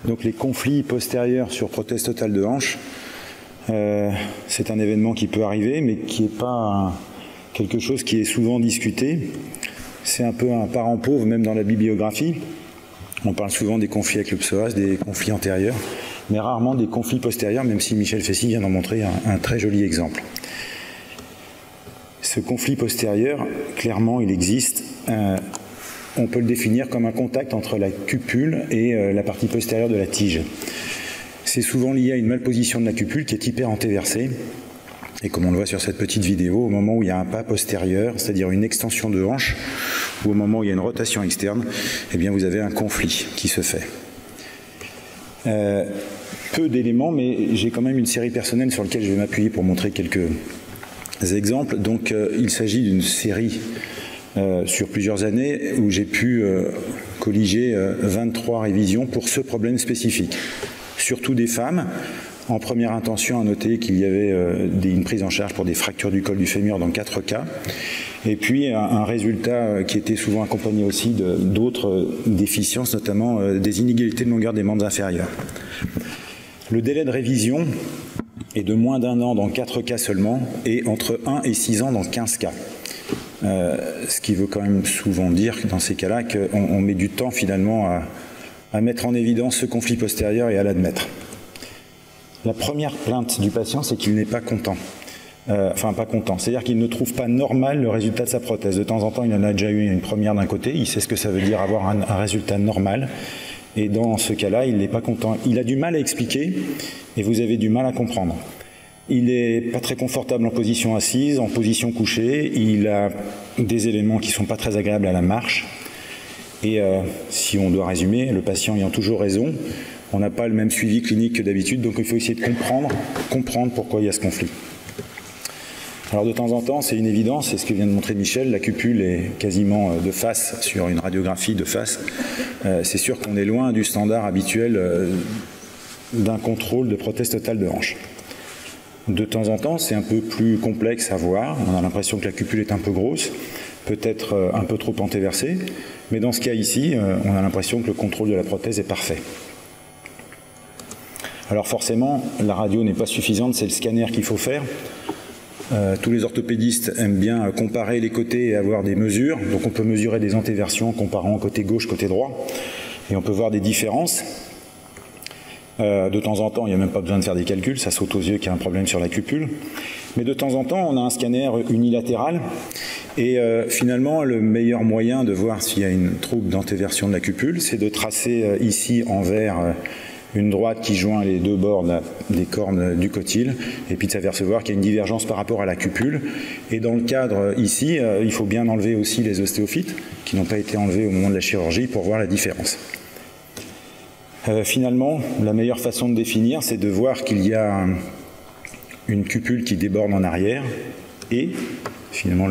Donc les conflits postérieurs sur prothèse totale de hanche, c'est un événement qui peut arriver, mais qui n'est pas quelque chose qui est souvent discuté. C'est un peu un parent pauvre, même dans la bibliographie. On parle souvent des conflits avec le psoas, des conflits antérieurs, mais rarement des conflits postérieurs, même si Michel Fessy vient d'en montrer un très joli exemple. Ce conflit postérieur, clairement, il existe. On peut le définir comme un contact entre la cupule et la partie postérieure de la tige. C'est souvent lié à une malposition de la cupule qui est hyper-antéversée. Et comme on le voit sur cette petite vidéo, au moment où il y a un pas postérieur, c'est-à-dire une extension de hanche, ou au moment où il y a une rotation externe, eh bien vous avez un conflit qui se fait. Peu d'éléments, mais j'ai quand même une série personnelle sur laquelle je vais m'appuyer pour montrer quelques exemples. Donc il s'agit d'une série sur plusieurs années où j'ai pu colliger 23 révisions pour ce problème spécifique. Surtout des femmes. En première intention, à noter qu'il y avait une prise en charge pour des fractures du col du fémur dans 4 cas. Et puis un résultat qui était souvent accompagné aussi d'autres déficiences, notamment des inégalités de longueur des membres inférieurs. Le délai de révision est de moins d'1 an dans 4 cas seulement et entre 1 et 6 ans dans 15 cas. Ce qui veut quand même souvent dire dans ces cas-là qu'on met du temps finalement à mettre en évidence ce conflit postérieur et à l'admettre. La première plainte du patient, c'est qu'il n'est pas content. Enfin, pas content. C'est-à-dire qu'il ne trouve pas normal le résultat de sa prothèse. De temps en temps, il en a déjà eu une première d'un côté. Il sait ce que ça veut dire avoir un résultat normal. Et dans ce cas-là, il n'est pas content. Il a du mal à expliquer et vous avez du mal à comprendre. Il n'est pas très confortable en position assise, en position couchée. Il a des éléments qui ne sont pas très agréables à la marche. Et si on doit résumer, le patient ayant toujours raison, on n'a pas le même suivi clinique que d'habitude, donc il faut essayer de comprendre pourquoi il y a ce conflit. Alors de temps en temps, c'est une évidence, c'est ce que vient de montrer Michel, la cupule est quasiment de face sur une radiographie de face. C'est sûr qu'on est loin du standard habituel d'un contrôle de prothèse totale de hanche. De temps en temps, c'est un peu plus complexe à voir, on a l'impression que la cupule est un peu grosse, peut-être un peu trop antéversée, mais dans ce cas ici, on a l'impression que le contrôle de la prothèse est parfait. Alors forcément, la radio n'est pas suffisante, c'est le scanner qu'il faut faire. Tous les orthopédistes aiment bien comparer les côtés et avoir des mesures. Donc on peut mesurer des antéversions en comparant côté gauche, côté droit. Et on peut voir des différences. De temps en temps, il n'y a même pas besoin de faire des calculs, ça saute aux yeux qu'il y a un problème sur la cupule. Mais de temps en temps, on a un scanner unilatéral. Et finalement, le meilleur moyen de voir s'il y a une trouble d'antéversion de la cupule, c'est de tracer ici en vert une droite qui joint les deux bords des cornes du cotyle, et puis de s'apercevoir qu'il y a une divergence par rapport à la cupule. Et dans le cadre ici, il faut bien enlever aussi les ostéophytes, qui n'ont pas été enlevés au moment de la chirurgie, pour voir la différence. Finalement, la meilleure façon de définir, c'est de voir qu'il y a une cupule qui déborde en arrière, et finalement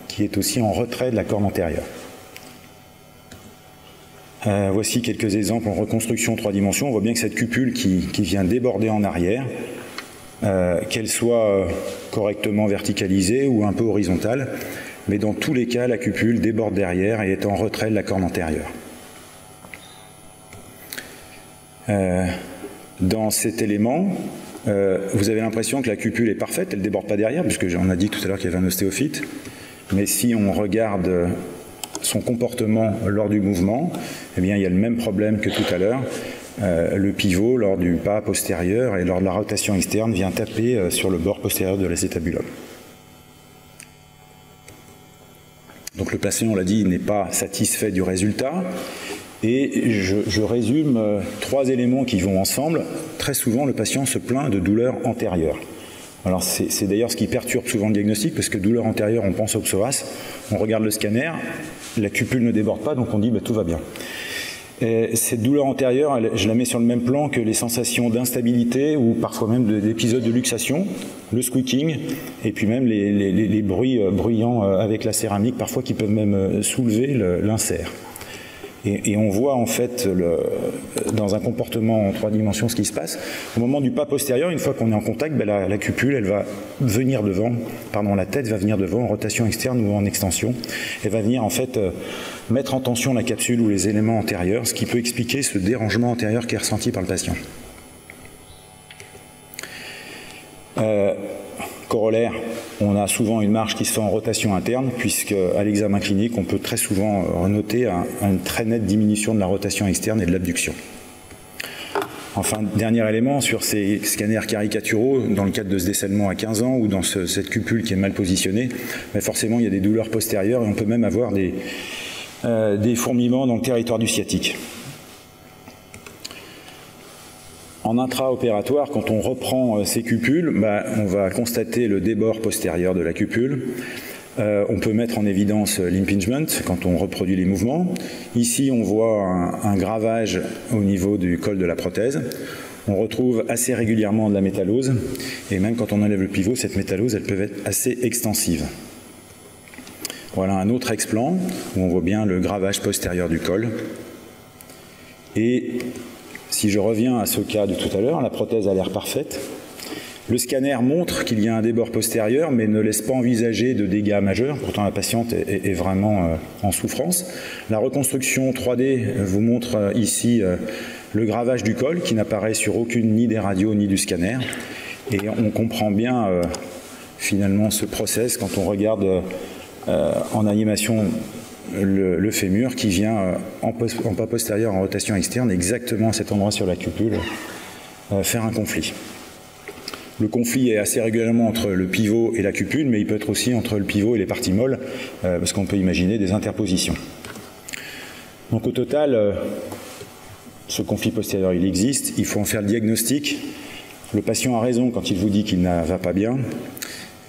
qui est aussi en retrait de la corne antérieure. Voici quelques exemples en reconstruction en 3 dimensions. On voit bien que cette cupule qui vient déborder en arrière, qu'elle soit correctement verticalisée ou un peu horizontale, mais dans tous les cas, la cupule déborde derrière et est en retrait de la corne antérieure. Dans cet élément, vous avez l'impression que la cupule est parfaite, elle ne déborde pas derrière, puisque on a dit tout à l'heure qu'il y avait un ostéophyte, mais si on regarde son comportement lors du mouvement, eh bien, il y a le même problème que tout à l'heure. Le pivot, lors du pas postérieur et lors de la rotation externe, vient taper sur le bord postérieur de l'acétabulum. Donc le patient, on l'a dit, n'est pas satisfait du résultat. Et je résume 3 éléments qui vont ensemble. Très souvent, le patient se plaint de douleurs antérieures. Alors c'est d'ailleurs ce qui perturbe souvent le diagnostic, parce que douleur antérieure, on pense au psoas, on regarde le scanner, la cupule ne déborde pas, donc on dit tout va bien. Et cette douleur antérieure, je la mets sur le même plan que les sensations d'instabilité ou parfois même d'épisodes de luxation, le squeaking, et puis même les bruits bruyants avec la céramique, parfois qui peuvent même soulever l'insert. Et on voit en fait dans un comportement en 3 dimensions ce qui se passe. Au moment du pas postérieur, une fois qu'on est en contact, la cupule elle va venir devant, la tête va venir devant en rotation externe ou en extension. Elle va venir en fait mettre en tension la capsule ou les éléments antérieurs, ce qui peut expliquer ce dérangement antérieur qui est ressenti par le patient. Corollaire, on a souvent une marche qui se fait en rotation interne, puisque à l'examen clinique, on peut très souvent noter une très nette diminution de la rotation externe et de l'abduction. Enfin, dernier élément, sur ces scanners caricaturaux, dans le cadre de ce décèlement à 15 ans ou dans cette cupule qui est mal positionnée, mais forcément il y a des douleurs postérieures et on peut même avoir des fourmillements dans le territoire du sciatique. En intra-opératoire, quand on reprend ces cupules, on va constater le débord postérieur de la cupule. On peut mettre en évidence l'impingement quand on reproduit les mouvements. Ici, on voit un gravage au niveau du col de la prothèse. On retrouve assez régulièrement de la métallose. Et même quand on enlève le pivot, cette métallose, elle peut être assez extensive. Voilà un autre explant où on voit bien le gravage postérieur du col. Et si je reviens à ce cas de tout à l'heure, la prothèse a l'air parfaite. Le scanner montre qu'il y a un débord postérieur, mais ne laisse pas envisager de dégâts majeurs. Pourtant, la patiente est vraiment en souffrance. La reconstruction 3D vous montre ici le gravage du col qui n'apparaît sur aucune ni des radios ni du scanner. Et on comprend bien finalement ce process quand on regarde en animation le fémur qui vient en pas postérieur en rotation externe, exactement à cet endroit sur la cupule, faire un conflit. Le conflit est assez régulièrement entre le pivot et la cupule, mais il peut être aussi entre le pivot et les parties molles, parce qu'on peut imaginer des interpositions. Donc au total, ce conflit postérieur, il existe, il faut en faire le diagnostic. Le patient a raison quand il vous dit qu'il ne va pas bien.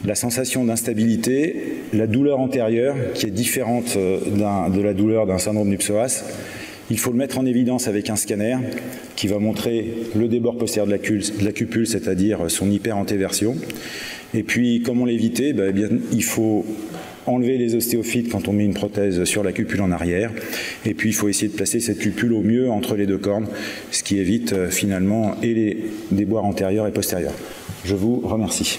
La sensation d'instabilité, la douleur antérieure, qui est différente de la douleur d'un syndrome du psoas, il faut le mettre en évidence avec un scanner qui va montrer le débord postérieur de la cupule, c'est-à-dire son hyperantéversion. Et puis, comment l'éviter ? Il faut enlever les ostéophytes quand on met une prothèse sur la cupule en arrière. Et puis, il faut essayer de placer cette cupule au mieux entre les 2 cornes, ce qui évite finalement et les déboires antérieurs et postérieurs. Je vous remercie.